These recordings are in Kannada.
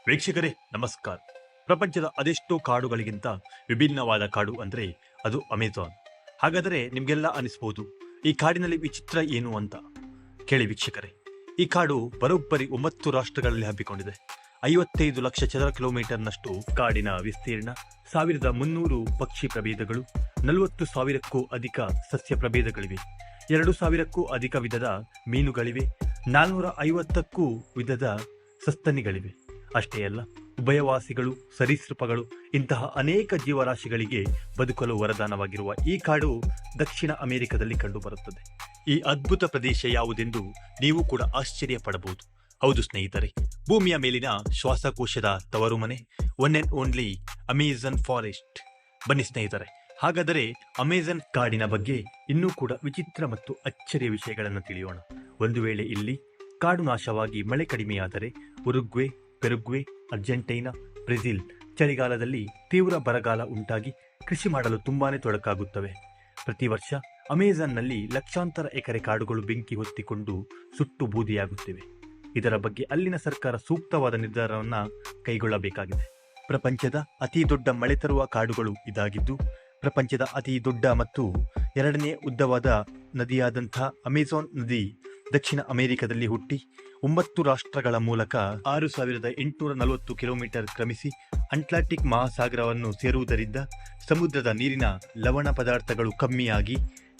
ವೀಕ್ಷಕರೇ ನಮಸ್ಕಾರ. ಪ್ರಪಂಚದ ಅದೆಷ್ಟೋ ಕಾಡುಗಳಿಗಿಂತ ವಿಭಿನ್ನವಾದ ಕಾಡು ಅಂದ್ರೆ ಅದು ಅಮೆಜಾನ್. ಹಾಗಾದರೆ ನಿಮ್ಗೆಲ್ಲ ಅನಿಸ್ಬೋದು, ಈ ಕಾಡಿನಲ್ಲಿ ವಿಚಿತ್ರ ಏನು ಅಂತ. ಕೇಳಿ ವೀಕ್ಷಕರೇ, ಈ ಕಾಡು ಬರೋಬ್ಬರಿ 9 ರಾಷ್ಟ್ರಗಳಲ್ಲಿ ಹಬ್ಬಿಕೊಂಡಿದೆ. 55 ಲಕ್ಷ ಚದರ ಕಿಲೋಮೀಟರ್ನಷ್ಟು ಕಾಡಿನ ವಿಸ್ತೀರ್ಣ, 1300 ಪಕ್ಷಿ ಪ್ರಭೇದಗಳು, 40,000ಕ್ಕೂ ಅಧಿಕ ಸಸ್ಯ ಪ್ರಭೇದಗಳಿವೆ, 2,000ಕ್ಕೂ ಅಧಿಕ ವಿಧದ ಮೀನುಗಳಿವೆ, 450ಕ್ಕೂ ವಿಧದ ಸಸ್ತನಿಗಳಿವೆ. ಅಷ್ಟೇ ಅಲ್ಲ, ಉಭಯವಾಸಿಗಳು, ಸರೀಸೃಪಗಳು ಇಂತಹ ಅನೇಕ ಜೀವರಾಶಿಗಳಿಗೆ ಬದುಕಲು ವರದಾನವಾಗಿರುವ ಈ ಕಾಡು ದಕ್ಷಿಣ ಅಮೆರಿಕದಲ್ಲಿ ಕಂಡುಬರುತ್ತದೆ. ಈ ಅದ್ಭುತ ಪ್ರದೇಶ ಯಾವುದೆಂದು ನೀವು ಕೂಡ ಆಶ್ಚರ್ಯ ಪಡಬಹುದು. ಹೌದು ಸ್ನೇಹಿತರೆ, ಭೂಮಿಯ ಮೇಲಿನ ಶ್ವಾಸಕೋಶದ ತವರು ಮನೆ, one and only Amazon forest. ಬನ್ನಿ ಸ್ನೇಹಿತರೆ, ಹಾಗಾದರೆ ಅಮೆಜಾನ್ ಕಾಡಿನ ಬಗ್ಗೆ ಇನ್ನೂ ಕೂಡ ವಿಚಿತ್ರ ಮತ್ತು ಅಚ್ಚರಿಯ ವಿಷಯಗಳನ್ನು ತಿಳಿಯೋಣ. ಒಂದು ವೇಳೆ ಇಲ್ಲಿ ಕಾಡು ನಾಶವಾಗಿ ಮಳೆ ಕಡಿಮೆಯಾದರೆ ಉರುಗ್ವೆ, ಪೆರುಗ್ವೆ, ಅರ್ಜೆಂಟೈನಾ, ಬ್ರೆಜಿಲ್ ಚಳಿಗಾಲದಲ್ಲಿ ತೀವ್ರ ಬರಗಾಲ ಉಂಟಾಗಿ ಕೃಷಿ ಮಾಡಲು ತುಂಬಾನೇ ತೊಡಕಾಗುತ್ತವೆ. ಪ್ರತಿ ವರ್ಷ ಅಮೆಜಾನ್ನಲ್ಲಿ ಲಕ್ಷಾಂತರ ಎಕರೆ ಕಾಡುಗಳು ಬೆಂಕಿ ಹೊತ್ತಿಕೊಂಡು ಸುಟ್ಟು ಬೂದಿಯಾಗುತ್ತಿವೆ. ಇದರ ಬಗ್ಗೆ ಅಲ್ಲಿನ ಸರ್ಕಾರ ಸೂಕ್ತವಾದ ನಿರ್ಧಾರವನ್ನು ಕೈಗೊಳ್ಳಬೇಕಾಗಿದೆ. ಪ್ರಪಂಚದ ಅತಿ ದೊಡ್ಡ ಮಳೆ ತರುವ ಕಾಡುಗಳು ಇದಾಗಿದ್ದು, ಪ್ರಪಂಚದ ಅತಿ ದೊಡ್ಡ ಮತ್ತು ಎರಡನೇ ಉದ್ದವಾದ ನದಿಯಾದಂಥ ಅಮೆಜಾನ್ ನದಿ ದಕ್ಷಿಣ ಅಮೆರಿಕದಲ್ಲಿ ಹುಟ್ಟಿ 9 ರಾಷ್ಟ್ರಗಳ ಮೂಲಕ 6,840 ಕಿಲೋಮೀಟರ್ ಕ್ರಮಿಸಿ ಅಟ್ಲಾಂಟಿಕ್ ಮಹಾಸಾಗರವನ್ನು ಸೇರುವುದರಿಂದ ಸಮುದ್ರದ ನೀರಿನ ಲವಣ ಪದಾರ್ಥಗಳು ಕಮ್ಮಿಯಾಗಿ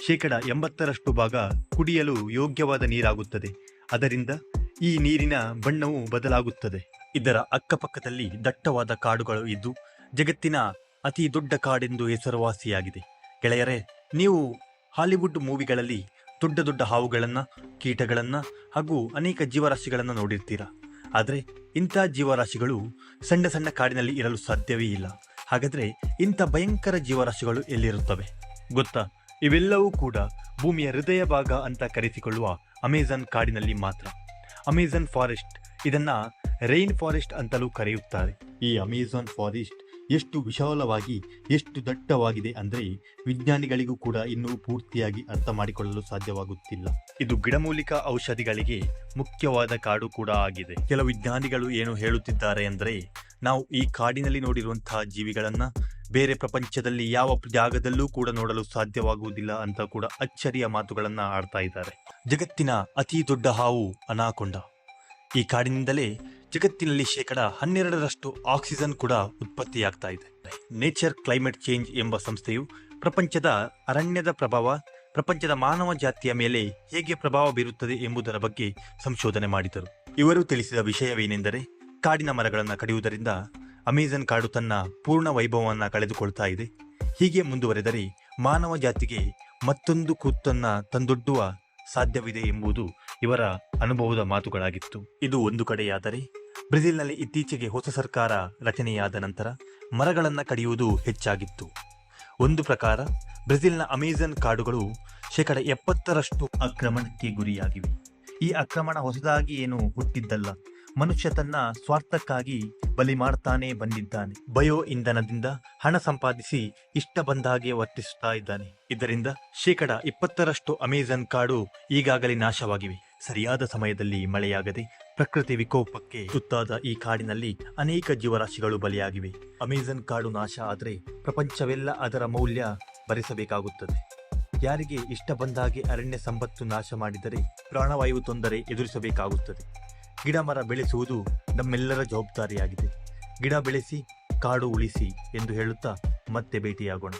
80% ಭಾಗ ಕುಡಿಯಲು ಯೋಗ್ಯವಾದ ನೀರಾಗುತ್ತದೆ. ಅದರಿಂದ ಈ ನೀರಿನ ಬಣ್ಣವು ಬದಲಾಗುತ್ತದೆ. ಇದರ ಅಕ್ಕಪಕ್ಕದಲ್ಲಿ ದಟ್ಟವಾದ ಕಾಡುಗಳು ಇದ್ದು ಜಗತ್ತಿನ ಅತಿ ದೊಡ್ಡ ಕಾಡೆಂದು ಹೆಸರುವಾಸಿಯಾಗಿದೆ. ಗೆಳೆಯರೇ, ನೀವು ಹಾಲಿವುಡ್ ಮೂವಿಗಳಲ್ಲಿ ದೊಡ್ಡ ದೊಡ್ಡ ಹಾವುಗಳನ್ನು, ಕೀಟಗಳನ್ನು ಹಾಗೂ ಅನೇಕ ಜೀವರಾಶಿಗಳನ್ನು ನೋಡಿರ್ತೀರಾ. ಆದರೆ ಇಂಥ ಜೀವರಾಶಿಗಳು ಸಣ್ಣ ಸಣ್ಣ ಕಾಡಿನಲ್ಲಿ ಇರಲು ಸಾಧ್ಯವೇ ಇಲ್ಲ. ಹಾಗಾದರೆ ಇಂಥ ಭಯಂಕರ ಜೀವರಾಶಿಗಳು ಎಲ್ಲಿರುತ್ತವೆ ಗೊತ್ತಾ? ಇವೆಲ್ಲವೂ ಕೂಡ ಭೂಮಿಯ ಹೃದಯ ಭಾಗ ಅಂತ ಕರೆಸಿಕೊಳ್ಳುವ ಅಮೆಜಾನ್ ಕಾಡಿನಲ್ಲಿ ಮಾತ್ರ. ಅಮೆಜಾನ್ ಫಾರೆಸ್ಟ್, ಇದನ್ನ ರೈನ್ ಫಾರೆಸ್ಟ್ ಅಂತಲೂ ಕರೆಯುತ್ತಾರೆ. ಈ ಅಮೆಜಾನ್ ಫಾರೆಸ್ಟ್ ಎಷ್ಟು ವಿಶಾಲವಾಗಿ, ಎಷ್ಟು ದಟ್ಟವಾಗಿದೆ ಅಂದರೆ ವಿಜ್ಞಾನಿಗಳಿಗೂ ಕೂಡ ಇನ್ನೂ ಪೂರ್ತಿಯಾಗಿ ಅರ್ಥ ಮಾಡಿಕೊಳ್ಳಲು ಸಾಧ್ಯವಾಗುತ್ತಿಲ್ಲ. ಇದು ಗಿಡಮೂಲಿಕಾ ಔಷಧಿಗಳಿಗೆ ಮುಖ್ಯವಾದ ಕಾಡು ಕೂಡ ಆಗಿದೆ. ಕೆಲವು ವಿಜ್ಞಾನಿಗಳು ಏನು ಹೇಳುತ್ತಿದ್ದಾರೆ ಅಂದರೆ, ನಾವು ಈ ಕಾಡಿನಲ್ಲಿ ನೋಡಿರುವಂತಹ ಜೀವಿಗಳನ್ನ ಬೇರೆ ಪ್ರಪಂಚದಲ್ಲಿ ಯಾವ ಜಾಗದಲ್ಲೂ ಕೂಡ ನೋಡಲು ಸಾಧ್ಯವಾಗುವುದಿಲ್ಲ ಅಂತ ಕೂಡ ಅಚ್ಚರಿಯ ಮಾತುಗಳನ್ನ ಆಡ್ತಾ ಇದ್ದಾರೆ. ಜಗತ್ತಿನ ಅತಿ ದೊಡ್ಡ ಹಾವು ಅನಾಕೊಂಡ. ಈ ಕಾಡಿನಿಂದಲೇ ಜಗತ್ತಿನಲ್ಲಿ 12% ಆಕ್ಸಿಜನ್ ಕೂಡ ಉತ್ಪತ್ತಿಯಾಗ್ತಾ ಇದೆ. ನೇಚರ್ ಕ್ಲೈಮೇಟ್ ಚೇಂಜ್ ಎಂಬ ಸಂಸ್ಥೆಯು ಪ್ರಪಂಚದ ಅರಣ್ಯದ ಪ್ರಭಾವ ಪ್ರಪಂಚದ ಮಾನವ ಜಾತಿಯ ಮೇಲೆ ಹೇಗೆ ಪ್ರಭಾವ ಬೀರುತ್ತದೆ ಎಂಬುದರ ಬಗ್ಗೆ ಸಂಶೋಧನೆ ಮಾಡಿದರು. ಇವರು ತಿಳಿಸಿದ ವಿಷಯವೇನೆಂದರೆ, ಕಾಡಿನ ಮರಗಳನ್ನು ಕಡಿಯುವುದರಿಂದ ಅಮೆಜಾನ್ ಕಾಡು ತನ್ನ ಪೂರ್ಣ ವೈಭವವನ್ನು ಕಳೆದುಕೊಳ್ತಾ ಇದೆ. ಹೀಗೆ ಮುಂದುವರೆದರೆ ಮಾನವ ಜಾತಿಗೆ ಮತ್ತೊಂದು ಕೂತನ್ನ ತಂದೊಡ್ಡುವ ಸಾಧ್ಯವಿದೆ ಎಂಬುದು ಇವರ ಅನುಭವದ ಮಾತುಗಳಾಗಿತ್ತು. ಇದು ಒಂದು ಕಡೆಯಾದರೆ, ಬ್ರೆಜಿಲ್ನಲ್ಲಿ ಇತ್ತೀಚೆಗೆ ಹೊಸ ಸರ್ಕಾರ ರಚನೆಯಾದ ನಂತರ ಮರಗಳನ್ನು ಕಡಿಯುವುದು ಹೆಚ್ಚಾಗಿತ್ತು. ಒಂದು ಪ್ರಕಾರ ಬ್ರೆಜಿಲ್ನ ಅಮೆಜಾನ್ ಕಾಡುಗಳು 70% ಆಕ್ರಮಣಕ್ಕೆ ಗುರಿಯಾಗಿವೆ. ಈ ಆಕ್ರಮಣ ಹೊಸದಾಗಿ ಏನು ಹುಟ್ಟಿದ್ದಲ್ಲ. ಮನುಷ್ಯ ತನ್ನ ಸ್ವಾರ್ಥಕ್ಕಾಗಿ ಬಲಿ ಮಾಡ್ತಾನೆ ಬಂದಿದ್ದಾನೆ. ಬಯೋ ಇಂಧನದಿಂದ ಹಣ ಸಂಪಾದಿಸಿ ಇಷ್ಟ ಬಂದಾಗೆ ವರ್ತಿಸುತ್ತಾ ಇದ್ದಾನೆ. ಇದರಿಂದ 20% ಅಮೆಜಾನ್ ಕಾಡು ಈಗಾಗಲೇ ನಾಶವಾಗಿವೆ. ಸರಿಯಾದ ಸಮಯದಲ್ಲಿ ಮಳೆಯಾಗದೆ ಪ್ರಕೃತಿ ವಿಕೋಪಕ್ಕೆ ತುತ್ತಾದ ಈ ಕಾಡಿನಲ್ಲಿ ಅನೇಕ ಜೀವರಾಶಿಗಳು ಬಲಿಯಾಗಿವೆ. ಅಮೆಜಾನ್ ಕಾಡು ನಾಶ ಆದರೆ ಪ್ರಪಂಚವೆಲ್ಲ ಅದರ ಮೌಲ್ಯ ಭರಿಸಬೇಕಾಗುತ್ತದೆ. ಯಾರಿಗೆ ಇಷ್ಟ ಬಂದಾಗೆ ಅರಣ್ಯ ಸಂಪತ್ತು ನಾಶ ಮಾಡಿದರೆ ಪ್ರಾಣವಾಯು ತೊಂದರೆ ಎದುರಿಸಬೇಕಾಗುತ್ತದೆ. ಗಿಡ ಮರ ಬೆಳೆಸುವುದು ನಮ್ಮೆಲ್ಲರ ಜವಾಬ್ದಾರಿಯಾಗಿದೆ. ಗಿಡ ಬೆಳೆಸಿ, ಕಾಡು ಉಳಿಸಿ ಎಂದು ಹೇಳುತ್ತಾ ಮತ್ತೆ ಭೇಟಿಯಾಗೋಣ.